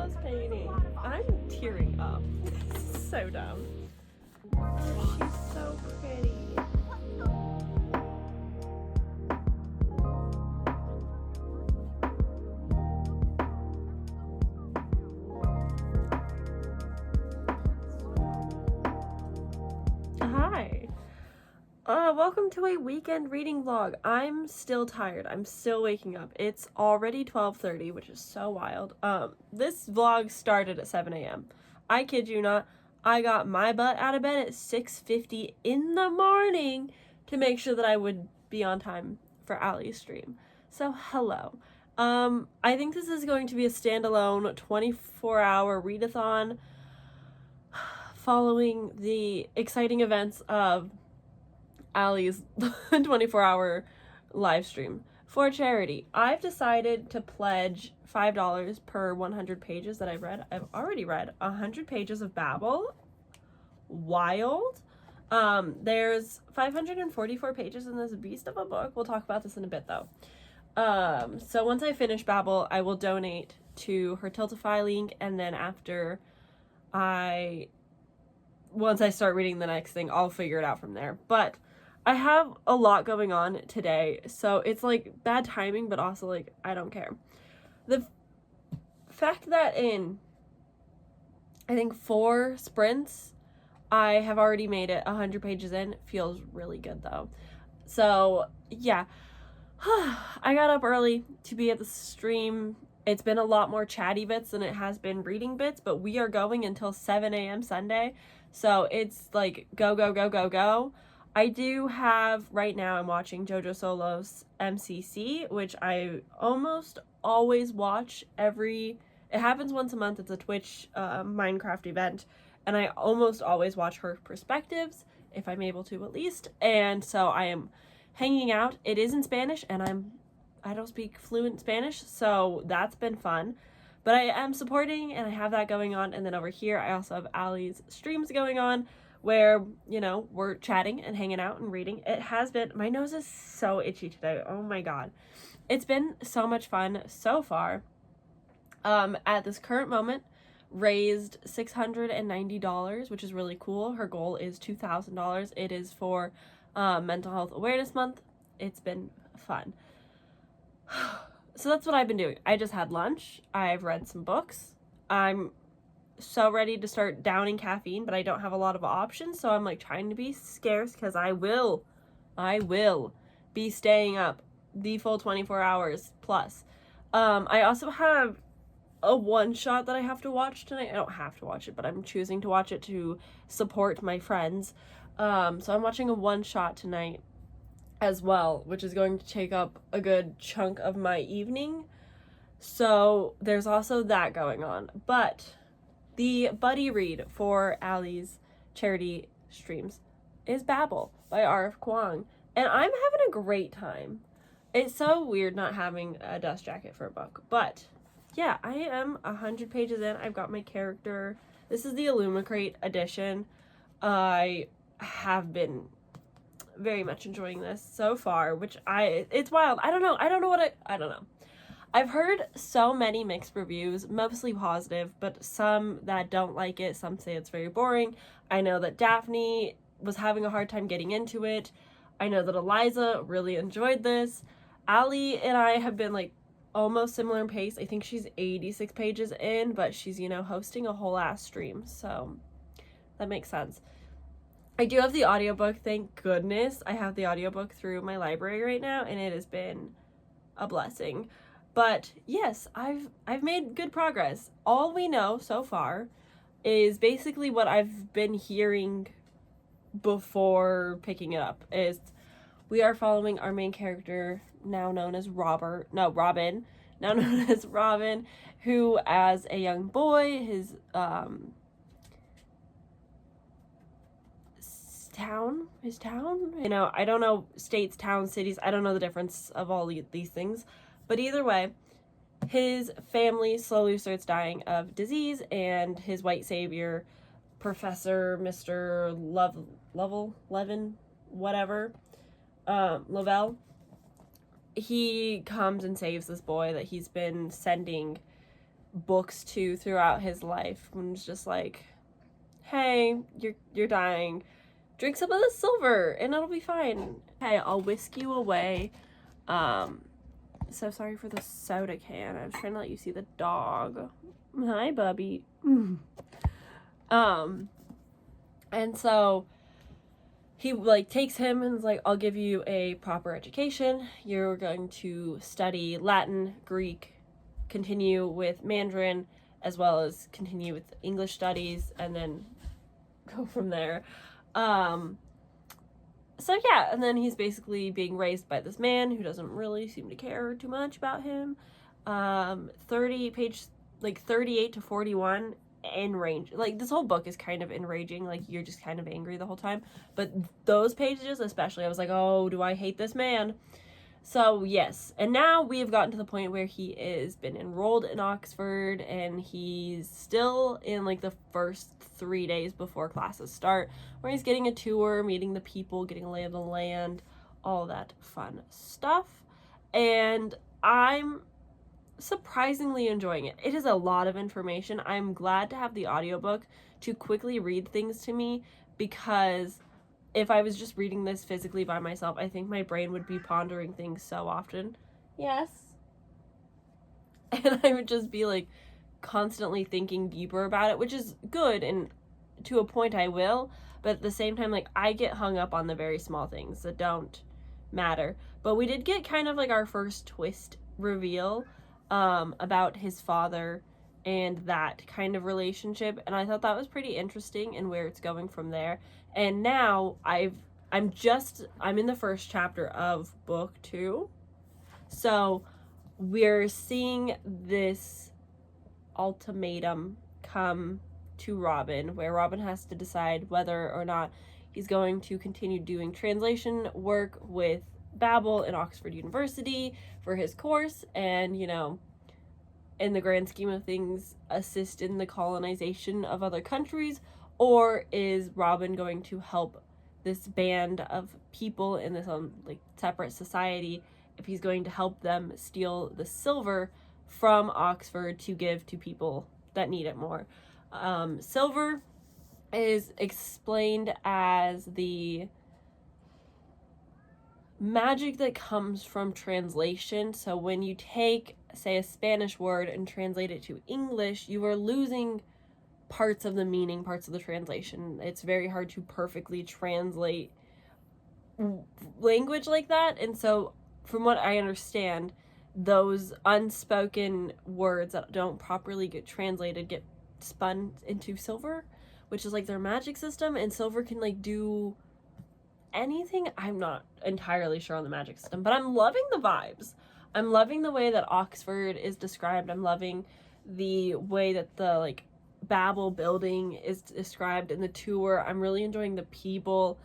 was painting. I'm tearing up. This is so dumb. She's so pretty. Hi. Welcome to a weekend reading vlog. I'm still tired. I'm still waking up. It's already 12:30, which is so wild. This vlog started at 7 a.m. I kid you not. I got my butt out of bed at 6:50 in the morning to make sure that I would be on time for Allie's stream. So, hello. I think this is going to be a standalone 24-hour readathon following the exciting events of Allie's 24-hour live stream for charity. I've decided to pledge $5 per 100 pages that I've read. I've already read 100 pages of Babel. Wild. There's 544 pages in this beast of a book. We'll talk about this in a bit though. So once I finish Babel, I will donate to her Tiltify link, and then once I start reading the next thing, I'll figure it out from there. But I have a lot going on today, so it's like bad timing, but also like I don't care. The fact that in I think 4 sprints I have already made it 100 pages in feels really good though. So yeah, I got up early to be at the stream. It's been a lot more chatty bits than it has been reading bits, but we are going until 7 a.m. Sunday. So it's like go, go, go, go, go. I do have, right now I'm watching JoJo Solo's MCC, which I almost always watch it happens once a month. It's a Twitch Minecraft event, and I almost always watch her perspectives, if I'm able to at least. And so I am hanging out. It is in Spanish, and I don't speak fluent Spanish, so that's been fun. But I am supporting, and I have that going on. And then over here, I also have Allie's streams going on where, you know, we're chatting and hanging out and reading. It has been, my nose is so itchy today. Oh my God. It's been so much fun so far. At this current moment, raised $690, which is really cool. Her goal is $2,000. It is for Mental Health Awareness Month. It's been fun. So that's what I've been doing. I just had lunch. I've read some books. I'm so ready to start downing caffeine, but I don't have a lot of options, so I'm like trying to be scarce because I will be staying up the full 24 hours plus. I also have a one-shot that I have to watch tonight. I don't have to watch it, but I'm choosing to watch it to support my friends. So I'm watching a one-shot tonight as well, which is going to take up a good chunk of my evening. So there's also that going on. But the buddy read for Allie's charity streams is Babel by R.F. Kuang. And I'm having a great time. It's so weird not having a dust jacket for a book. But yeah, I am 100 pages in. I've got my character. This is the Illumicrate edition. I have been very much enjoying this so far, it's wild. I don't know. I've heard so many mixed reviews, mostly positive, but some that don't like it. Some say it's very boring. I know that Daphne was having a hard time getting into it. I know that Eliza really enjoyed this. Allie and I have been like almost similar in pace. I think she's 86 pages in, but she's, you know, hosting a whole ass stream, so that makes sense. I do have the audiobook, thank goodness. I have the audiobook through my library right now, and it has been a blessing. But yes, I've made good progress. All we know so far is basically what I've been hearing before picking it up. Is we are following our main character, now known as Robin, now known as Robin, who as a young boy, his town, you know, I don't know states, towns, cities, I don't know the difference of all these things, but either way, his family slowly starts dying of disease, and his white savior, Professor Mr. books to throughout his life, when it's just like, hey, you're dying, drink some of the silver and it'll be fine. Okay, I'll whisk you away. So sorry for the soda can. I was trying to let you see the dog. Hi, Bubby. And so he like takes him and is like, I'll give you a proper education. You're going to study Latin, Greek, continue with Mandarin, as well as continue with English studies, and then go from there. So yeah, and then he's basically being raised by this man who doesn't really seem to care too much about him. 38 to 41 enrage. Like, this whole book is kind of enraging. Like, you're just kind of angry the whole time. But those pages especially, I was like, oh, do I hate this man? So yes, and now we have gotten to the point where he is been enrolled in Oxford, and he's still in like the first 3 days before classes start, where he's getting a tour, meeting the people, getting a lay of the land, all that fun stuff. And I'm surprisingly enjoying it. It is a lot of information. I'm glad to have the audiobook to quickly read things to me, because if I was just reading this physically by myself, I think my brain would be pondering things so often. Yes. And I would just be like constantly thinking deeper about it, which is good, and to a point I will, but at the same time, like, I get hung up on the very small things that don't matter. But we did get kind of like our first twist reveal about his father and that kind of relationship, and I thought that was pretty interesting and where it's going from there. And now I'm in the first chapter of book 2, so we're seeing this ultimatum come to Robin, where Robin has to decide whether or not he's going to continue doing translation work with Babel in Oxford University for his course, and, you know, in the grand scheme of things, assist in the colonization of other countries, or is Robin going to help this band of people in this like separate society, if he's going to help them steal the silver from Oxford to give to people that need it more. Silver is explained as the magic that comes from translation. So when you take, say, a Spanish word and translate it to English, you are losing parts of the meaning, parts of the translation. It's very hard to perfectly translate language like that. And so from what I understand, those unspoken words that don't properly get translated get spun into silver, which is like their magic system, and silver can like do anything. I'm not entirely sure on the magic system, but I'm loving the vibes. I'm loving the way that Oxford is described. I'm loving the way that the like Babel building is described in the tour. I'm really enjoying the people.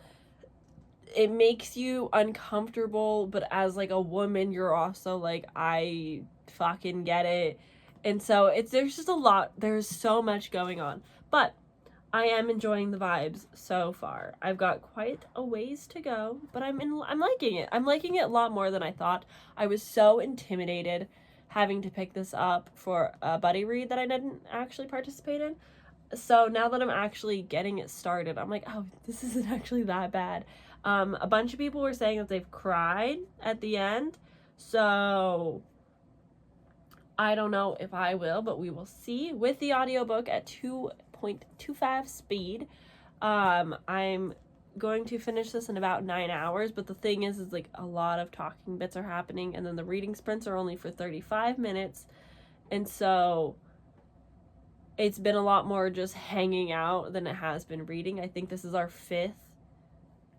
It makes you uncomfortable, but as like a woman, you're also like, I fucking get it. And so there's just a lot. There's so much going on, but I am enjoying the vibes so far. I've got quite a ways to go, but I'm liking it. I'm liking it a lot more than I thought. I was so intimidated having to pick this up for a buddy read that I didn't actually participate in. So now that I'm actually getting it started, I'm like, oh, this isn't actually that bad. A bunch of people were saying that they've cried at the end, so I don't know if I will, but we will see. With the audiobook at 2.25 speed, I'm going to finish this in about 9 hours, but the thing is like a lot of talking bits are happening, and then the reading sprints are only for 35 minutes, and so it's been a lot more just hanging out than it has been reading. I think this is our 5th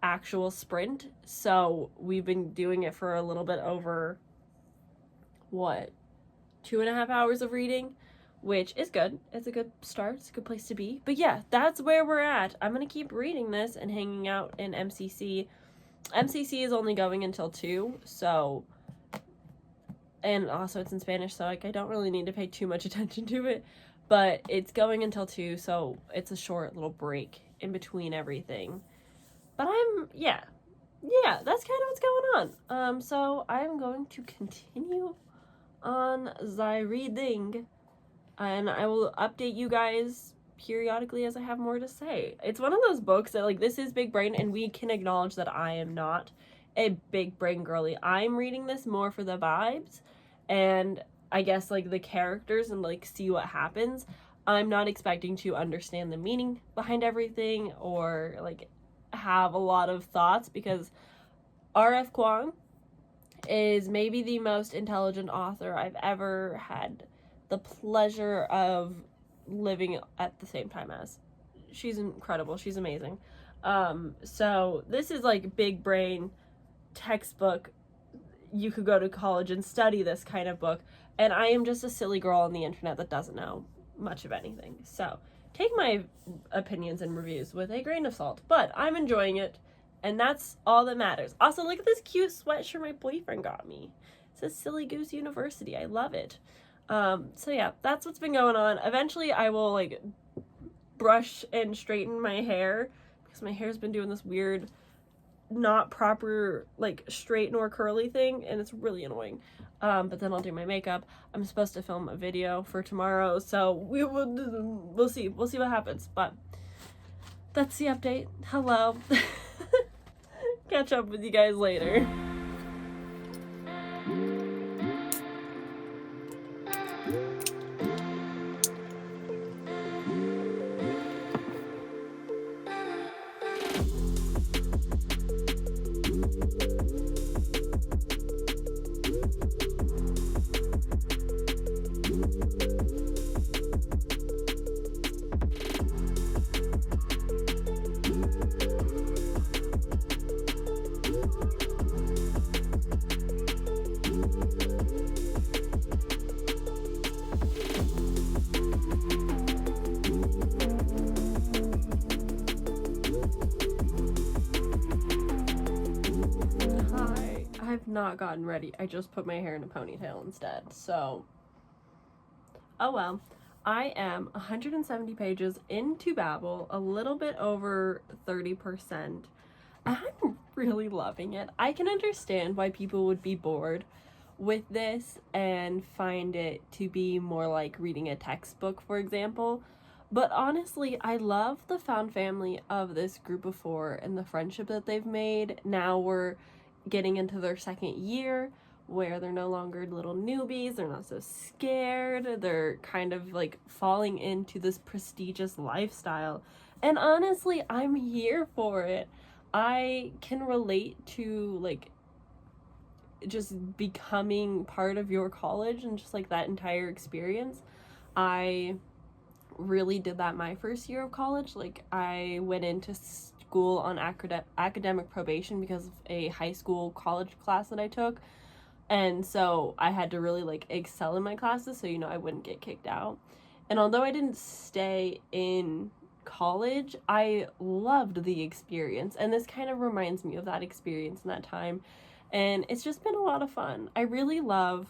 actual sprint, so we've been doing it for a little bit over 2.5 hours of reading, which is good. It's a good start. It's a good place to be. But yeah, that's where we're at. I'm gonna keep reading this and hanging out in MCC. MCC is only going until 2, so, and also it's in Spanish, so like I don't really need to pay too much attention to it, but it's going until 2, so it's a short little break in between everything. But yeah, that's kind of what's going on. So I'm going to continue on the reading. and I will update you guys periodically as I have more to say. It's one of those books that, like, this is big brain, and we can acknowledge that I am not a big brain girly. I'm reading this more for the vibes and I guess like the characters and like see what happens. I'm not expecting to understand the meaning behind everything or like have a lot of thoughts, because R.F. Kuang is maybe the most intelligent author I've ever had the pleasure of living at the same time as. She's incredible. She's amazing. So this is like big brain textbook. You could go to college and study this kind of book, and I am just a silly girl on the internet that doesn't know much of anything. So take my opinions and reviews with a grain of salt, but I'm enjoying it, and that's all that matters. Also, look at this cute sweatshirt my boyfriend got me. It says Silly Goose University. I love it. So yeah, that's what's been going on. Eventually I will like brush and straighten my hair, because my hair's been doing this weird not proper like straight nor curly thing, and it's really annoying. But then I'll do my makeup. I'm supposed to film a video for tomorrow, so we'll see what happens, but that's the update. Hello. Catch up with you guys later. I've not gotten ready. I just put my hair in a ponytail instead, so oh well. I am 170 pages into Babel, a little bit over 30%. I'm really loving it. I can understand why people would be bored with this and find it to be more like reading a textbook, for example. But honestly, I love the found family of this group of four and the friendship that they've made. Now we're getting into their second year where they're no longer little newbies. They're not so scared. They're kind of like falling into this prestigious lifestyle. And honestly, I'm here for it. I can relate to like just becoming part of your college and just like that entire experience. I really did that my first year of college. Like I went into school on academic probation because of a high school college class that I took, and so I had to really like excel in my classes so I wouldn't get kicked out. And although I didn't stay in college, I loved the experience, and this kind of reminds me of that experience and that time, and it's just been a lot of fun. I really love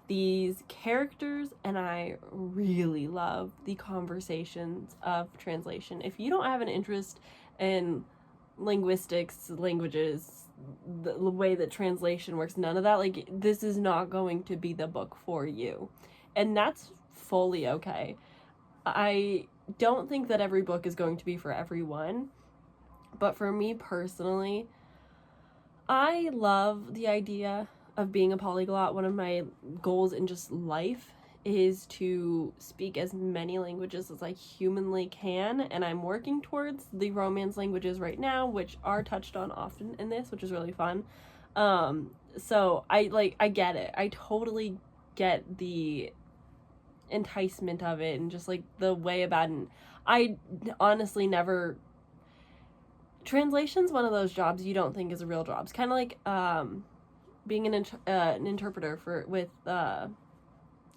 these characters, and I really love the conversations of translation. If you don't have an interest in linguistics, languages, the way that translation works, none of that, like, this is not going to be the book for you, and that's fully okay. I don't think that every book is going to be for everyone, but for me personally, I love the idea of being a polyglot. One of my goals in just life is to speak as many languages as I humanly can, and I'm working towards the Romance languages right now, which are touched on often in this, which is really fun. So I get it. I totally get the enticement of it and just like the way about it. I honestly never... Translation's one of those jobs you don't think is a real job. It's kind of like being an interpreter with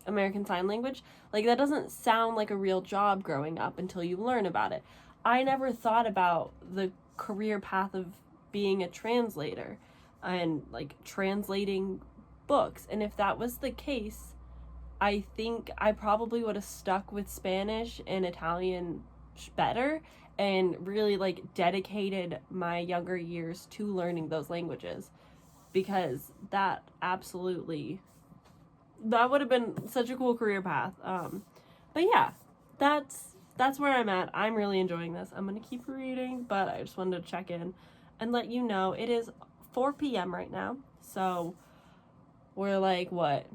American Sign Language. Like, that doesn't sound like a real job growing up until you learn about it. I never thought about the career path of being a translator and like translating books, and if that was the case, I think I probably would have stuck with Spanish and Italian better and really like dedicated my younger years to learning those languages, because that would have been such a cool career path. But yeah, that's where I'm at. I'm really enjoying this. I'm gonna keep reading, but I just wanted to check in and let you know it is 4 p.m. right now. So we're like, what?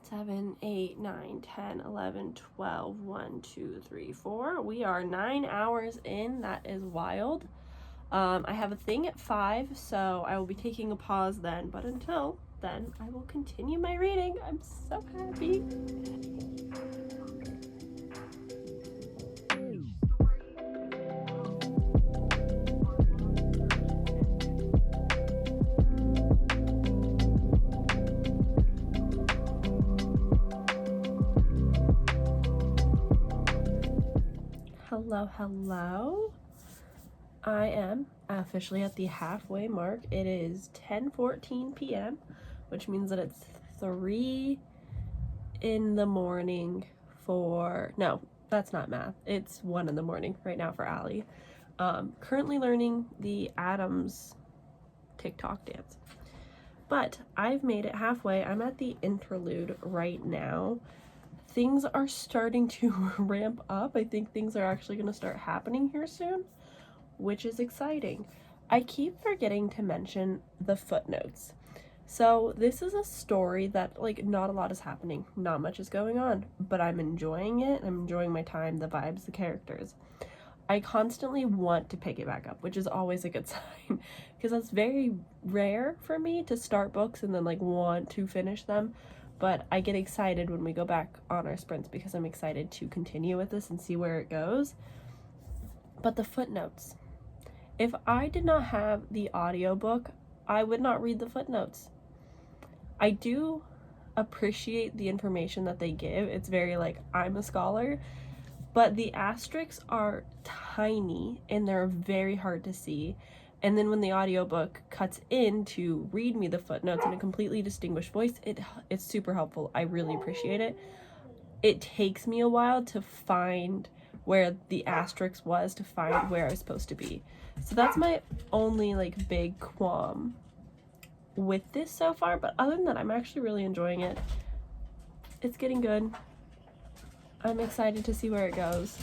7, 8, 9, 10, 11, 12, 1, 2, 3, 4. We are 9 hours in. That is wild. I have a thing at 5, so I will be taking a pause then. But until then, I will continue my reading. I'm so happy. Hello. I am officially at the halfway mark. It is 10:14 p.m., which means that it's 3 in the morning for, no, that's not math. It's 1 in the morning right now for Allie. Currently learning the Adams TikTok dance. But I've made it halfway. I'm at the interlude right now. Things are starting to ramp up. I think things are actually going to start happening here soon, which is exciting. I keep forgetting to mention the footnotes. So this is a story that, like, not a lot is happening. Not much is going on, but I'm enjoying it. I'm enjoying my time, the vibes, the characters. I constantly want to pick it back up, which is always a good sign, because that's very rare for me to start books and then, like, want to finish them. But I get excited when we go back on our sprints because I'm excited to continue with this and see where it goes. But the footnotes. If I did not have the audiobook, I would not read the footnotes. I do appreciate the information that they give. It's very, like, I'm a scholar. But the asterisks are tiny and they're very hard to see. And then when the audiobook cuts in to read me the footnotes in a completely distinguished voice, it's super helpful. I really appreciate it. It takes me a while to find where the asterisk was, to find where I was supposed to be. So that's my only, like, big qualm with this so far. But other than that, I'm actually really enjoying it. It's getting good. I'm excited to see where it goes.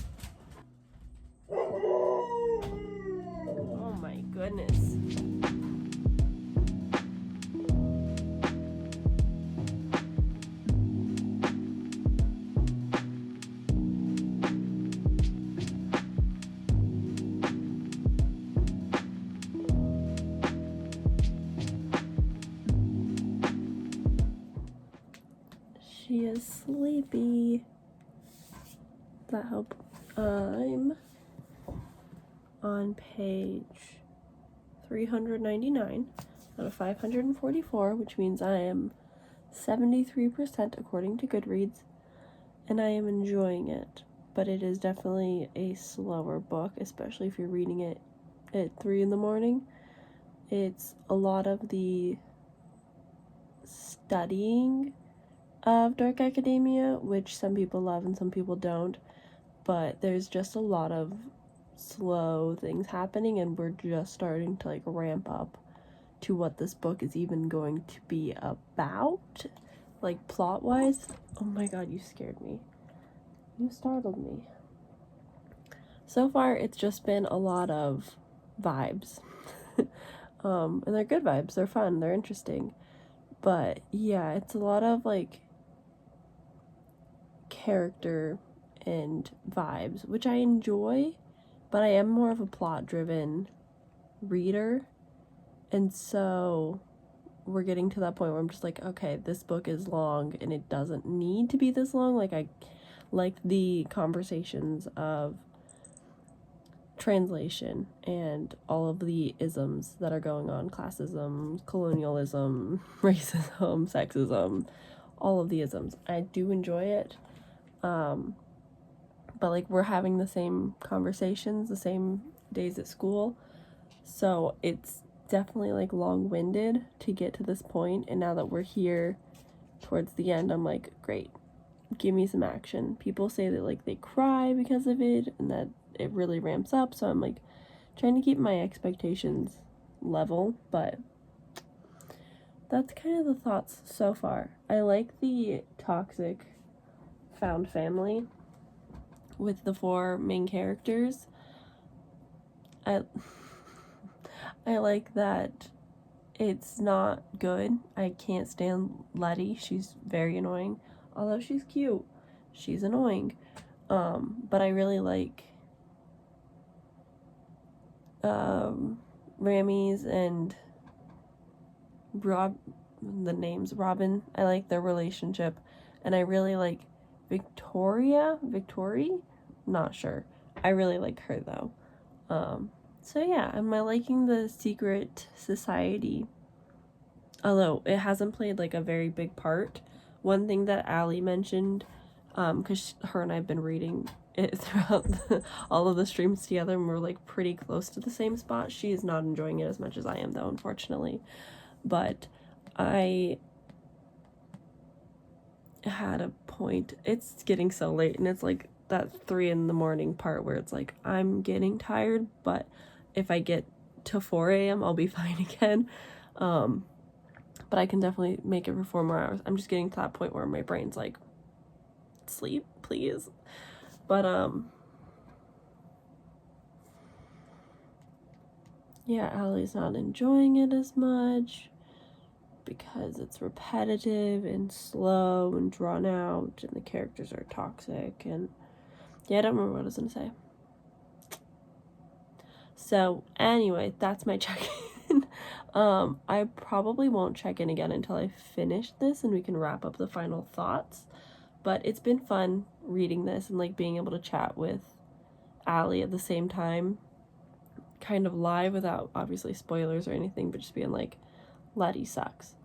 Oh my goodness. She is sleepy. Does that help? I'm on page 399 out of 544, which means I am 73% according to Goodreads, and I am enjoying it. But it is definitely a slower book, especially if you're reading it at 3 in the morning. It's a lot of the studying of dark academia, which some people love and some people don't, but there's just a lot of slow things happening, and we're just starting to, like, ramp up to what this book is even going to be about, like, plot wise. Oh my god, you scared me. You startled me. So far it's just been a lot of vibes. And they're good vibes, they're fun, they're interesting, but yeah, it's a lot of, like, character and vibes, which I enjoy, but I am more of a plot-driven reader, and so we're getting to that point where I'm just like, okay, this book is long, and it doesn't need to be this long. Like, I like the conversations of translation and all of the isms that are going on, classism, colonialism, racism, sexism, all of the isms. I do enjoy it. But, like, we're having the same conversations, the same days at school, so it's definitely, like, long-winded to get to this point. And now that we're here towards the end, I'm like, great, give me some action. People say that, like, they cry because of it and that it really ramps up, so I'm, like, trying to keep my expectations level, but that's kind of the thoughts so far. I like the toxic found family with the 4 main characters. I like that it's not good. I can't stand Letty. She's very annoying. Although she's cute, she's annoying. But I really like Rammies and the name's Robin. I like their relationship, and I really like Victory? Not sure. I really like her though. So yeah, am I liking the secret society? Although it hasn't played like a very big part. One thing that Allie mentioned, because her and I've been reading it throughout all of the streams together, and we're like pretty close to the same spot. She is not enjoying it as much as I am though, unfortunately. But I had a point. It's getting so late, and it's like that 3 a.m. part where it's like I'm getting tired, but if I get to 4 a.m. I'll be fine again. But I can definitely make it for 4 more hours. I'm just getting to that point where my brain's like, sleep, please. But yeah, Allie's not enjoying it as much because it's repetitive and slow and drawn out, and the characters are toxic, and yeah, I don't remember what I was gonna say. So anyway, that's my check-in. I probably won't check in again until I finish this and we can wrap up the final thoughts. But it's been fun reading this and like being able to chat with Allie at the same time, kind of live without obviously spoilers or anything, but just being like, Letty sucks.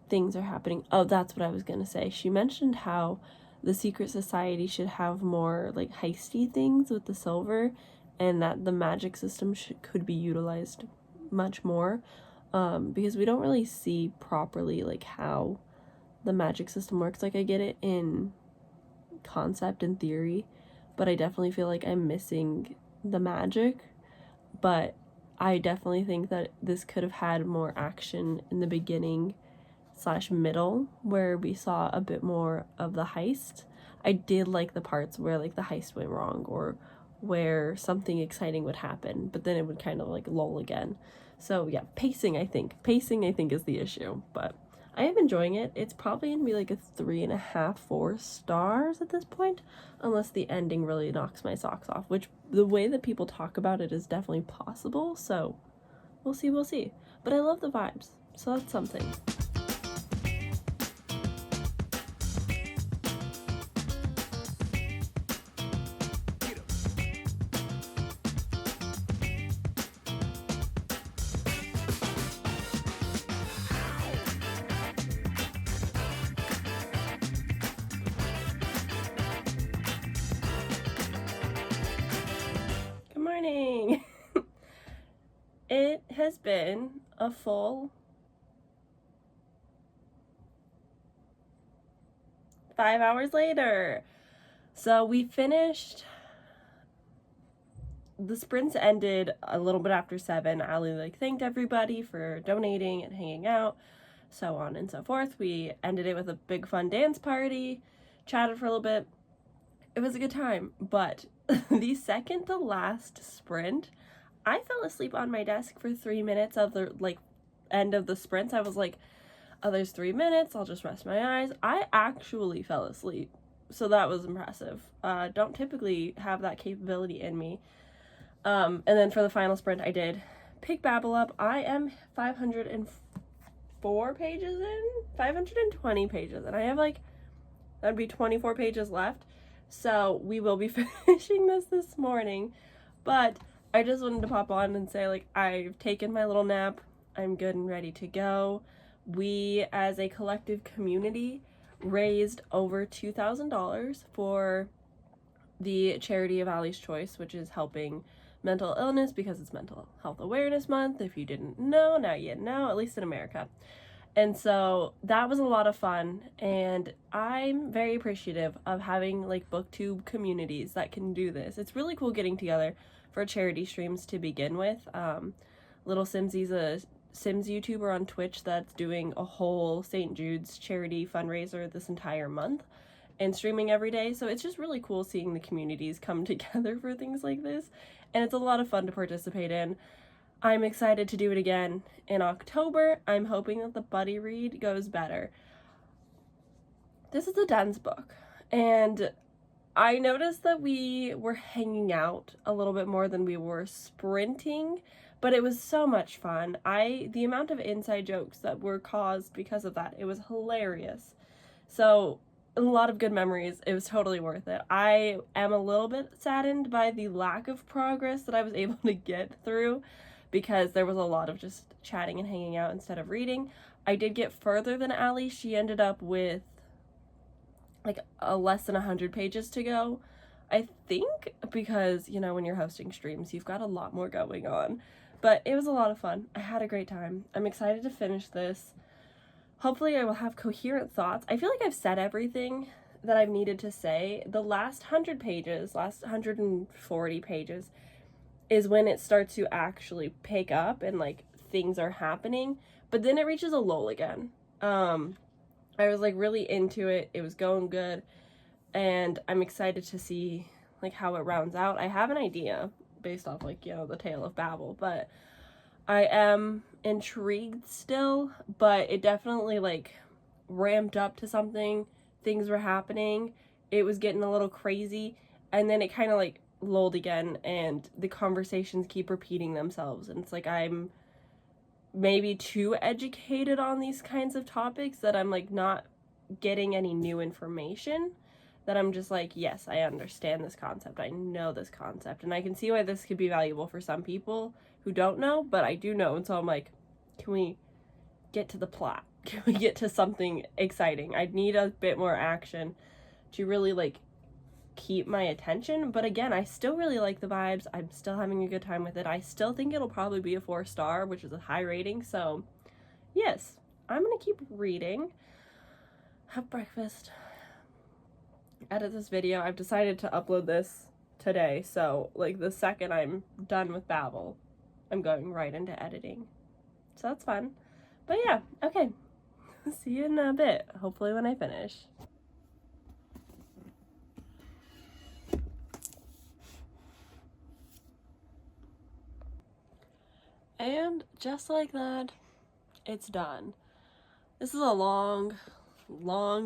Things are happening. Oh, that's what I was gonna say. She mentioned how the secret society should have more like heisty things with the silver, and that the magic system could be utilized much more, because we don't really see properly like how the magic system works. Like I get it in concept and theory, but I definitely feel like I'm missing the magic. But I definitely think that this could have had more action in the beginning / middle, where we saw a bit more of the heist. I did like the parts where like the heist went wrong or where something exciting would happen, but then it would kind of like lull again. So yeah, pacing I think is the issue, but I am enjoying it. It's probably gonna be like a 3.5, 4 stars at this point, unless the ending really knocks my socks off, which the way that people talk about it is definitely possible, so we'll see. But I love the vibes, so that's something. Morning. It has been a full 5 hours later. So we finished. The sprints ended a little bit after 7. Allie like thanked everybody for donating and hanging out, so on and so forth. We ended it with a big fun dance party, chatted for a little bit. It was a good time, but the second to last sprint, I fell asleep on my desk for 3 minutes of the like end of the sprints. I was like, oh, there's 3 minutes, I'll just rest my eyes. I actually fell asleep, so that was impressive. Don't typically have that capability in me. And then for the final sprint, I did pick Babel up. I am 504 pages in, 520 pages, and I have like, that'd be 24 pages left. So we will be finishing this morning, but I just wanted to pop on and say, like, I've taken my little nap. I'm good and ready to go. We, as a collective community, raised over $2,000 for the charity of Allie's Choice, which is helping mental illness because it's Mental Health Awareness Month. If you didn't know, now you know, at least in America. And so that was a lot of fun, and I'm very appreciative of having like booktube communities that can do this. It's really cool getting together for charity streams to begin with. Little Simsy's a Sims YouTuber on Twitch that's doing a whole St. Jude's charity fundraiser this entire month, and streaming every day. So it's just really cool seeing the communities come together for things like this. And it's a lot of fun to participate in. I'm excited to do it again in October. I'm hoping that the buddy read goes better. This is a Den's book, and I noticed that we were hanging out a little bit more than we were sprinting, but it was so much fun. The amount of inside jokes that were caused because of that, it was hilarious. So a lot of good memories. It was totally worth it. I am a little bit saddened by the lack of progress that I was able to get through, because there was a lot of just chatting and hanging out instead of reading. I did get further than Allie. She ended up with like less than 100 pages to go, I think, because, you know, when you're hosting streams, you've got a lot more going on. But it was a lot of fun. I had a great time. I'm excited to finish this. Hopefully I will have coherent thoughts. I feel like I've said everything that I've needed to say. The last 100 pages, last 140 pages, is when it starts to actually pick up and like things are happening, but then it reaches a lull again. I was like really into it. It was going good, and I'm excited to see like how it rounds out. I have an idea based off like, you know, the Tale of Babel, but I am intrigued still, but it definitely like ramped up to something. Things were happening. It was getting a little crazy, and then it kind of like lulled again, and the conversations keep repeating themselves, and it's like I'm maybe too educated on these kinds of topics that I'm like not getting any new information, that I'm just like, yes, I understand this concept, I know this concept, and I can see why this could be valuable for some people who don't know, but I do know. And so I'm like, can we get to the plot? Can we get to something exciting? I need a bit more action to really like keep my attention. But again, I still really like the vibes. I'm still having a good time with it. I still think it'll probably be a 4-star, which is a high rating. So yes, I'm gonna keep reading, have breakfast, edit this video. I've decided to upload this today, so like the second I'm done with Babel, I'm going right into editing, so that's fun. But yeah, okay, see you in a bit, hopefully when I finish. And just like that, it's done. This is a long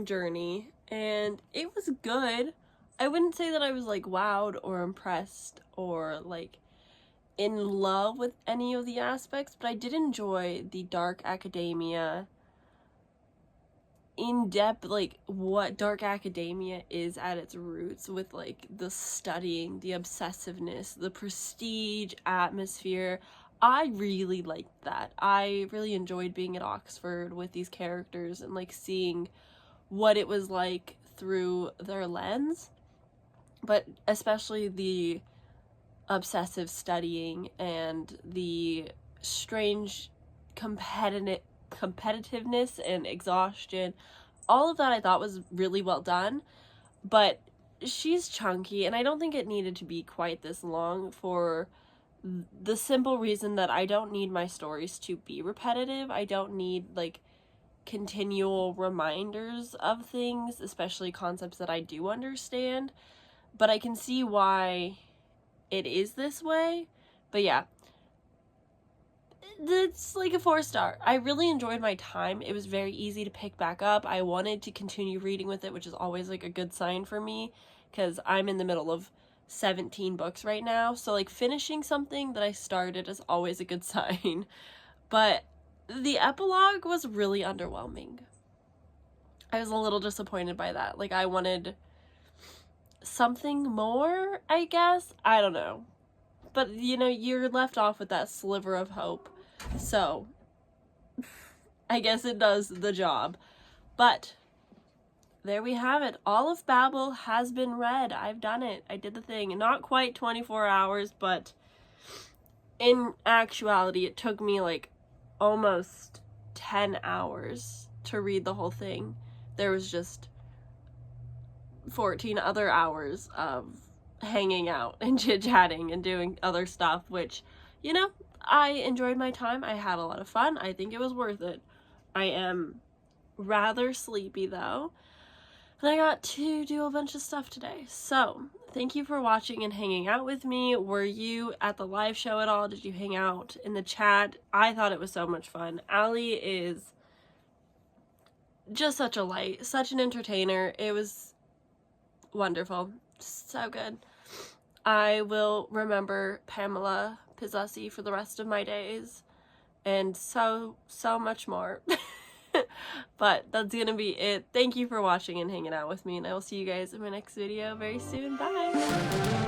journey, and it was good. I wouldn't say that I was like wowed or impressed or like in love with any of the aspects, but I did enjoy the dark academia, in-depth, like what dark academia is at its roots, with like the studying, the obsessiveness, the prestige atmosphere. I really liked that. I really enjoyed being at Oxford with these characters and like seeing what it was like through their lens, but especially the obsessive studying and the strange competitiveness and exhaustion. All of that I thought was really well done, but she's chunky, and I don't think it needed to be quite this long, for the simple reason that I don't need my stories to be repetitive. I don't need like continual reminders of things, especially concepts that I do understand, but I can see why it is this way. But yeah, it's like a 4-star. I really enjoyed my time. It was very easy to pick back up. I wanted to continue reading with it, which is always like a good sign for me, because I'm in the middle of 17 books right now, so like finishing something that I started is always a good sign. But the epilogue was really underwhelming. I was a little disappointed by that. Like, I wanted something more, I guess. I don't know. But, you know, you're left off with that sliver of hope. So, I guess it does the job. But there we have it. All of Babel has been read. I've done it. I did the thing. Not quite 24 hours, but in actuality, it took me like almost 10 hours to read the whole thing. There was just 14 other hours of hanging out and chit-chatting and doing other stuff, which, you know, I enjoyed my time. I had a lot of fun. I think it was worth it. I am rather sleepy though. And I got to do a bunch of stuff today. So, thank you for watching and hanging out with me. Were you at the live show at all? Did you hang out in the chat? I thought it was so much fun. Allie is just such a light, such an entertainer. It was wonderful. So good. I will remember Pamela Pizzassi for the rest of my days, and so much more. But that's gonna be it. Thank you for watching and hanging out with me, and I will see you guys in my next video very soon. Bye!